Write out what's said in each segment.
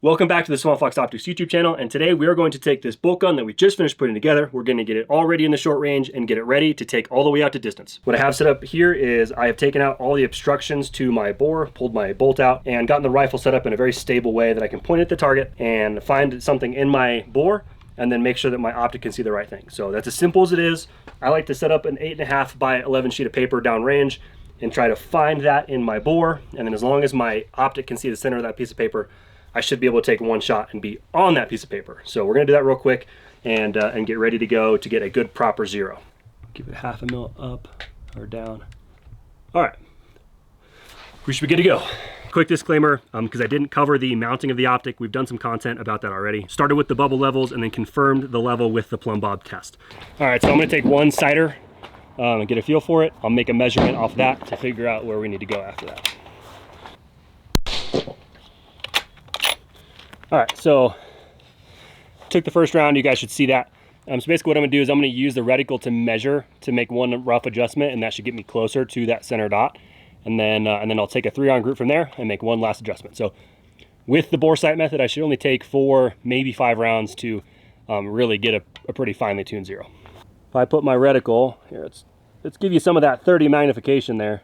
Welcome back to the Swampfox Optics YouTube channel, and today we are going to take this bolt gun that we just finished putting together. We're going to get it all ready in the short range and get it ready to take all the way out to distance. What I have set up here is I have taken out all the obstructions to my bore, pulled my bolt out, and gotten the rifle set up in a very stable way that I can point at the target and find something in my bore and then make sure that my optic can see the right thing. So that's as simple as it is. I like to set up an 8.5 by 11 sheet of paper downrange and try to find that in my bore, and then as long as my optic can see the center of that piece of paper, I should be able to take one shot and be on that piece of paper. So we're gonna do that real quick and get ready to go to get a good proper zero. Give it 1/2 mil up or down. All right, we should be good to go. Quick disclaimer, because I didn't cover the mounting of the optic, we've done some content about that already. Started with the bubble levels and then confirmed the level with the plumb bob test. All right, so I'm gonna take one sighter and get a feel for it. I'll make a measurement off that to figure out where we need to go after that. All right, so took the first round. You guys should see that. So basically what I'm gonna do is I'm gonna use the reticle to measure to make one rough adjustment, and that should get me closer to that center dot. And then I'll take a 3-round group from there and make one last adjustment. So with the bore sight method, I should only take 4, maybe 5 rounds to really get a pretty finely tuned zero. If I put my reticle here, let's give you some of that 30 magnification there.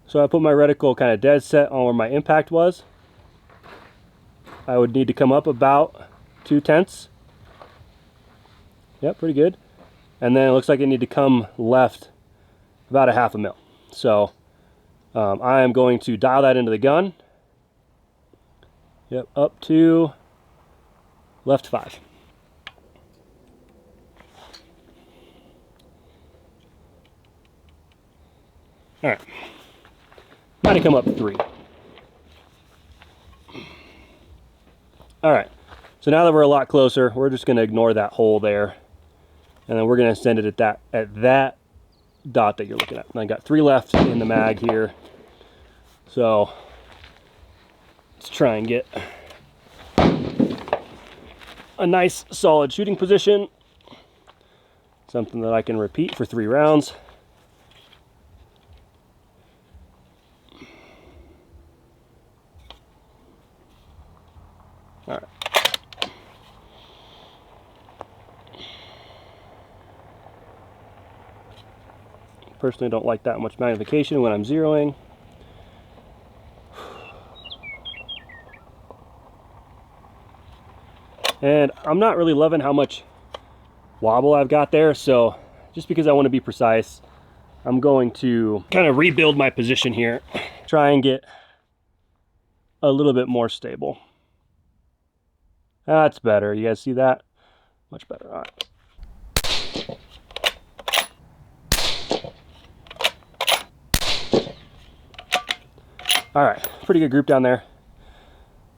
So I put my reticle kind of dead set on where my impact was. I would need to come up about 2/10. Yep, pretty good. And then it looks like I need to come left about 1/2 mil. So I am going to dial that into the gun. Yep, up to left 5. All right, might have come up 3. All right, so now that we're a lot closer, we're just gonna ignore that hole there, and then we're gonna send it at that dot that you're looking at. And I got 3 left in the mag here, so let's try and get a nice solid shooting position, something that I can repeat for 3 rounds. All right. Personally, don't like that much magnification when I'm zeroing. And I'm not really loving how much wobble I've got there, so just because I want to be precise, I'm going to kind of rebuild my position here, try and get a little bit more stable. That's better. You guys see that? Much better. All right. All right, pretty good group down there.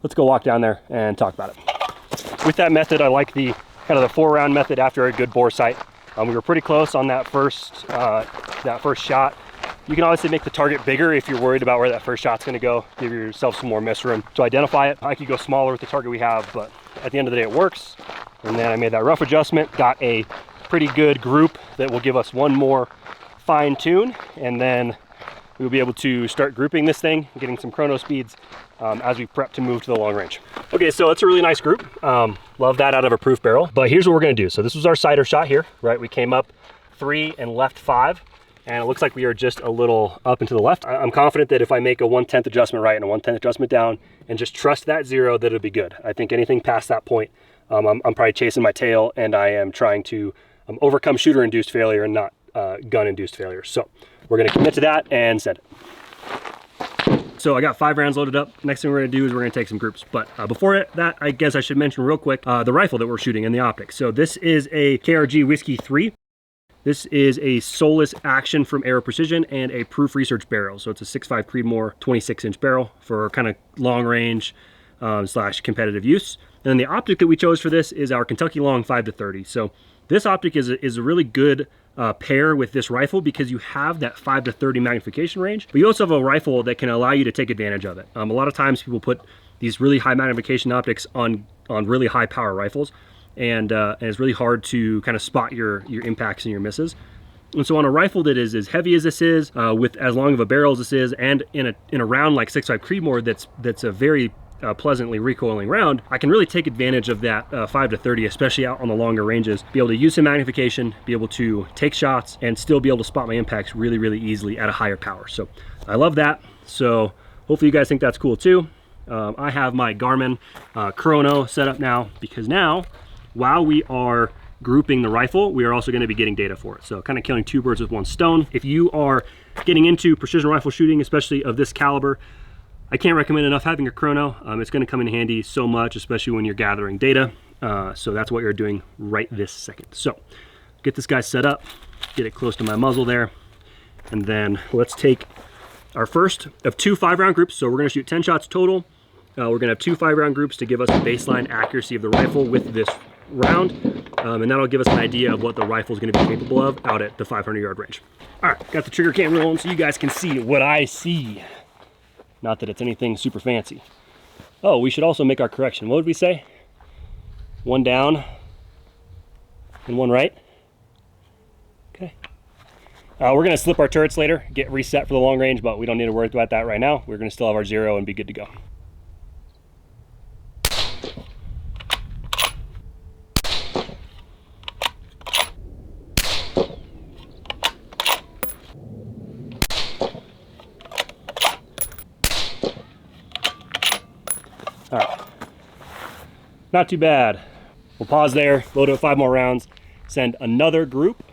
Let's go walk down there and talk about it. With that method, I like the kind of the 4-round method after a good bore sight. We were pretty close on that first shot. You can obviously make the target bigger if you're worried about where that first shot's gonna go. Give yourself some more miss room to identify it. I could go smaller with the target we have, but at the end of the day, it works. And then I made that rough adjustment, got a pretty good group that will give us one more fine tune, and then we'll be able to start grouping this thing, getting some chrono speeds as we prep to move to the long range. Okay, so it's a really nice group. Love that out of a proof barrel. But here's what we're gonna do. So this was our sighter shot here, right? We came up 3 and left 5. And it looks like we are just a little up and to the left. I'm confident that if I make a 1/10 adjustment right and a 1/10 adjustment down and just trust that zero, that it'll be good. I think anything past that point, I'm probably chasing my tail, and I am trying to overcome shooter-induced failure and not gun-induced failure. So we're gonna commit to that and send it. So I got 5 rounds loaded up. Next thing we're gonna do is we're gonna take some groups. But before that, I guess I should mention real quick the rifle that we're shooting and the optics. So this is a KRG Whiskey 3. This is a Solus Action from Aero Precision and a Proof Research barrel. So it's a 6.5 Creedmoor 26-inch barrel for kind of long range / competitive use. And then the optic that we chose for this is our Kentucky Long 5-30. So this optic is a really good pair with this rifle because you have that 5-30 magnification range, but you also have a rifle that can allow you to take advantage of it. A lot of times people put these really high magnification optics on really high power rifles, and it's really hard to kind of spot your impacts and your misses. And so on a rifle that is as heavy as this is, with as long of a barrel as this is, and in a round like 6.5 Creedmoor that's a very pleasantly recoiling round, I can really take advantage of that 5 to 30, especially out on the longer ranges, be able to use some magnification, be able to take shots, and still be able to spot my impacts really, really easily at a higher power. So I love that. So hopefully you guys think that's cool too. I have my Garmin chrono set up now, because now, while we are grouping the rifle, we are also going to be getting data for it. So kind of killing two birds with one stone. If you are getting into precision rifle shooting, especially of this caliber, I can't recommend enough having a chrono. It's going to come in handy so much, especially when you're gathering data. So that's what you're doing right this second. So get this guy set up, get it close to my muzzle there, and then let's take our first of 2 5-round groups. So we're going to shoot 10 shots total. We're going to have 2 5-round groups to give us the baseline accuracy of the rifle with this round, and that'll give us an idea of what the rifle is going to be capable of out at the 500-yard range. All right, got the trigger cam rolling so you guys can see what I see. Not that it's anything super fancy. Oh, we should also make our correction. What would we say? 1 down and 1 right. Okay. We're going to slip our turrets later, get reset for the long range, but we don't need to worry about that right now. We're going to still have our Xero and be good to go. All right, not too bad. We'll pause there, load up 5 more rounds, send another group.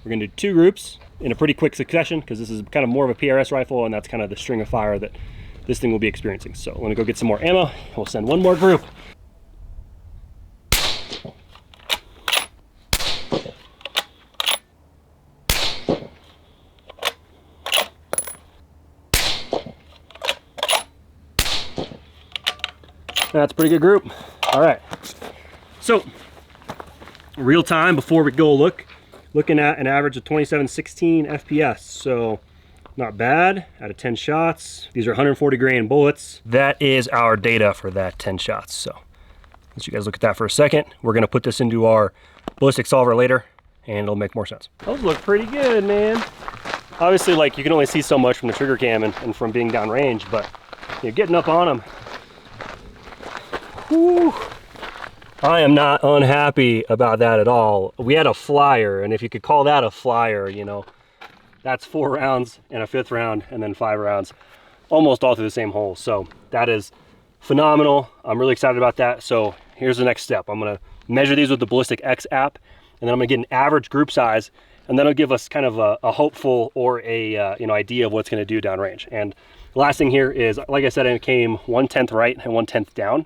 We're gonna do 2 groups in a pretty quick succession, because this is kind of more of a PRS rifle, and that's kind of the string of fire that this thing will be experiencing. So let me go get some more ammo. We'll send 1 more group. That's a pretty good group. All right. So, real time before we go looking at an average of 2716 FPS. So, not bad out of 10 shots. These are 140 grain bullets. That is our data for that 10 shots. So, let you guys look at that for a second. We're gonna put this into our ballistic solver later, and it'll make more sense. Those look pretty good, man. Obviously, like, you can only see so much from the trigger cam and from being downrange, but you're getting up on them. Whew. I am not unhappy about that at all. We had a flyer, and if you could call that a flyer, you know, that's 4 rounds and a 5th round, and then 5 rounds, almost all through the same hole. So that is phenomenal. I'm really excited about that. So here's the next step. I'm gonna measure these with the Ballistic X app, and then I'm gonna get an average group size, and that'll give us kind of a hopeful or a you know, idea of what's gonna do downrange. And the last thing here is, like I said, it came 1/10 right and 1/10 down.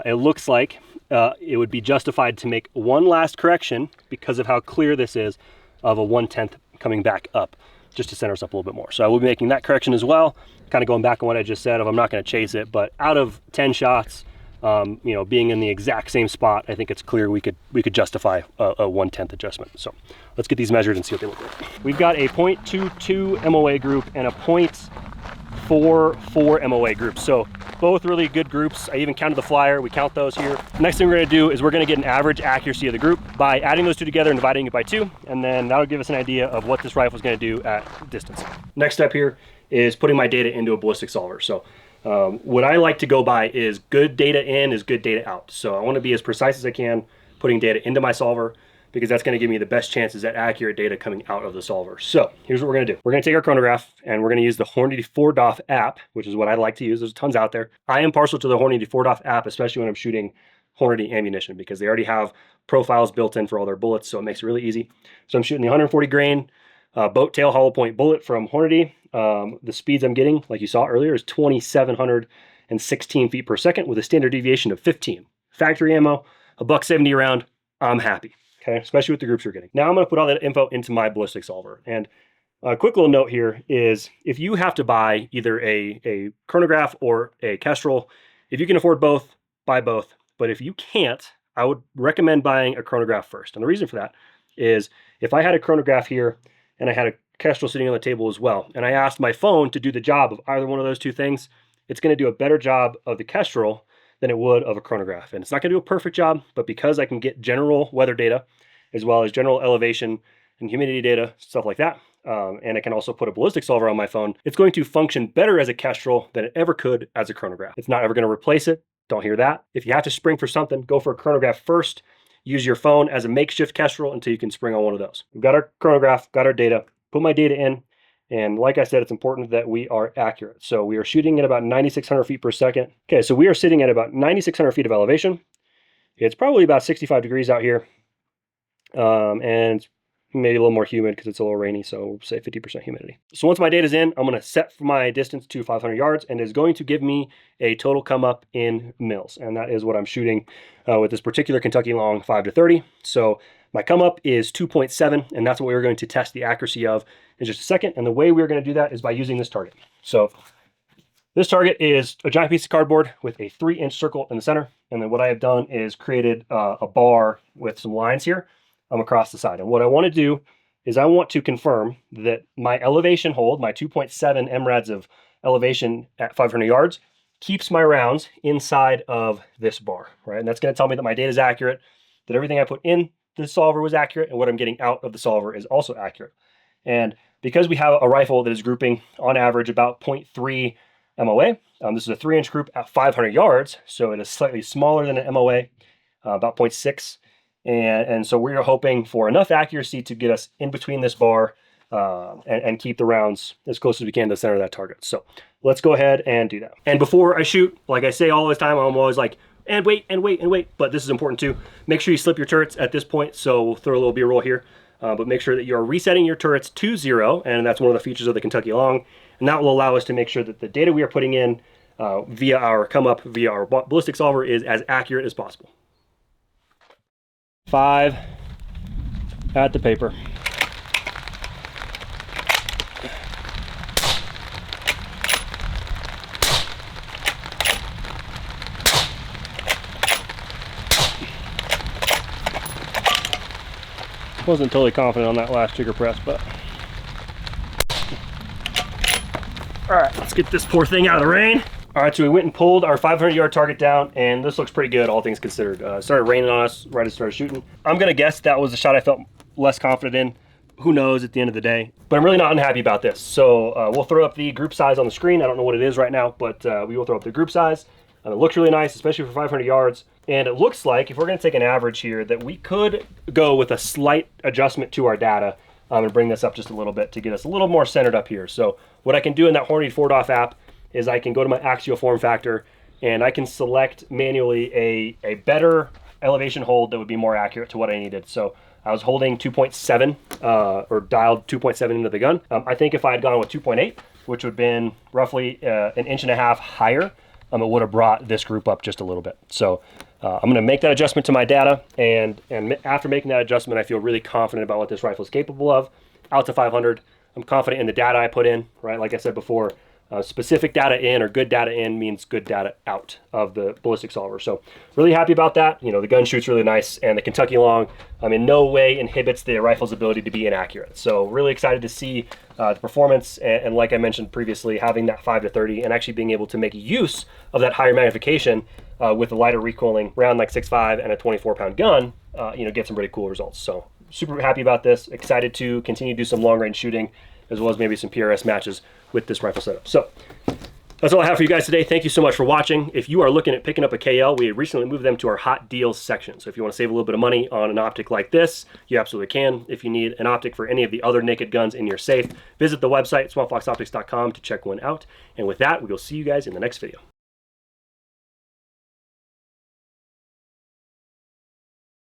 It looks like it would be justified to make one last correction, because of how clear this is, of a 1/10 coming back up, just to center us up a little bit more. So I will be making that correction as well, kind of going back on what I just said of I'm not going to chase it, but out of 10 shots, you know, being in the exact same spot, I think it's clear we could justify a 1/10 adjustment. So let's get these measured and see what they look like. We've got a 0.22 MOA group and a 0.44 MOA group. So both really good groups. I even counted the flyer. We count those here. Next thing we're going to do is we're going to get an average accuracy of the group by adding those 2 together and dividing it by 2, and then that'll give us an idea of what this rifle is going to do at distance. Next step here is putting my data into a ballistic solver. So what I like to go by is good data in is good data out. So I want to be as precise as I can putting data into my solver, because that's going to give me the best chances at accurate data coming out of the solver. So here's what we're going to do. We're going to take our chronograph, and we're going to use the Hornady 4DOF app, which is what I like to use. There's tons out there. I am partial to the Hornady 4DOF app, especially when I'm shooting Hornady ammunition, because they already have profiles built in for all their bullets, so it makes it really easy. So I'm shooting the 140 grain boat tail hollow point bullet from Hornady. The speeds I'm getting, like you saw earlier, is 2,716 feet per second with a standard deviation of 15. Factory ammo, a $170 round. I'm happy. Okay, especially with the groups we're getting. Now I'm going to put all that info into my ballistic solver. And a quick little note here is, if you have to buy either a chronograph or a Kestrel, if you can afford both, buy both. But if you can't, I would recommend buying a chronograph first. And the reason for that is, if I had a chronograph here and I had a Kestrel sitting on the table as well, and I asked my phone to do the job of either one of those 2 things, it's going to do a better job of the Kestrel than it would of a chronograph. And it's not going to do a perfect job, but because I can get general weather data as well as general elevation and humidity data, stuff like that, and I can also put a ballistic solver on my phone, it's going to function better as a kestrel than it ever could as a chronograph. It's not ever going to replace it. Don't hear that. If you have to spring for something, go for a chronograph first. Use your phone as a makeshift kestrel until you can spring on one of those. We've got our chronograph, got our data, put my data in, and like I said, it's important that we are accurate. So we are shooting at about 9,600 feet per second. Okay, so we are sitting at about 9,600 feet of elevation. It's probably about 65 degrees out here, and maybe a little more humid because it's a little rainy, so we'll say 50% humidity. So once my data's in, I'm going to set my distance to 500 yards, and it's going to give me a total come up in mils, and that is what I'm shooting with this particular Kentucky Long 5-30. So my come up is 2.7, and that's what we're going to test the accuracy of in just a second. And the way we're going to do that is by using this target. So this target is a giant piece of cardboard with a 3-inch circle in the center. And then what I have done is created a bar with some lines here across the side. And what I want to do is I want to confirm that my elevation hold, my 2.7 MRADs of elevation at 500 yards, keeps my rounds inside of this bar, right? And that's going to tell me that my data is accurate, that everything I put in the solver was accurate, and what I'm getting out of the solver is also accurate. And because we have a rifle that is grouping on average about 0.3 MOA, this is a 3-inch group at 500 yards, so it is slightly smaller than an MOA, about 0.6. And so we're hoping for enough accuracy to get us in between this bar and keep the rounds as close as we can to the center of that target. So let's go ahead and do that. And before I shoot, like I say all the time, I'm always like, and wait, and wait, and wait. But this is important too. Make sure you slip your turrets at this point. So we'll throw a little B-roll here. But make sure that you're resetting your turrets to 0. And that's one of the features of the Kentucky Long. And that will allow us to make sure that the data we are putting in via our come up, via our ballistic solver is as accurate as possible. 5 at the paper. Wasn't totally confident on that last trigger press, but all right, let's get this poor thing out of the rain. All right, so we went and pulled our 500-yard target down, and this looks pretty good, all things considered. It started raining on us right as I started shooting. I'm gonna guess that was the shot I felt less confident in. Who knows at the end of the day? But I'm really not unhappy about this. So we'll throw up the group size on the screen. I don't know what it is right now, but we will throw up the group size. It looks really nice, especially for 500 yards. And it looks like, if we're gonna take an average here, that we could go with a slight adjustment to our data and bring this up just a little bit to get us a little more centered up here. So what I can do in that Hornady 4DOF app is I can go to my axial form factor and I can select manually a better elevation hold that would be more accurate to what I needed. So I was holding 2.7 or dialed 2.7 into the gun. I think if I had gone with 2.8, which would have been roughly 1.5 inches higher, it would have brought this group up just a little bit. So I'm going to make that adjustment to my data, and after making that adjustment, I feel really confident about what this rifle is capable of. Out to 500, I'm confident in the data I put in, right? Like I said before, specific data in or good data in means good data out of the ballistic solver. So really happy about that. You know, the gun shoots really nice, and the Kentucky Long in no way inhibits the rifle's ability to be inaccurate. So really excited to see the performance, and like I mentioned previously, having that 5-30 and actually being able to make use of that higher magnification with a lighter recoiling round like 6.5 and a 24-pound gun, you know, get some really cool results. So super happy about this. Excited to continue to do some long range shooting, as well as maybe some PRS matches with this rifle setup. So that's all I have for you guys today. Thank you so much for watching. If you are looking at picking up a KL, we recently moved them to our hot deals section. So if you want to save a little bit of money on an optic like this, you absolutely can. If you need an optic for any of the other naked guns in your safe, visit the website, swampfoxoptics.com, to check one out. And with that, we will see you guys in the next video.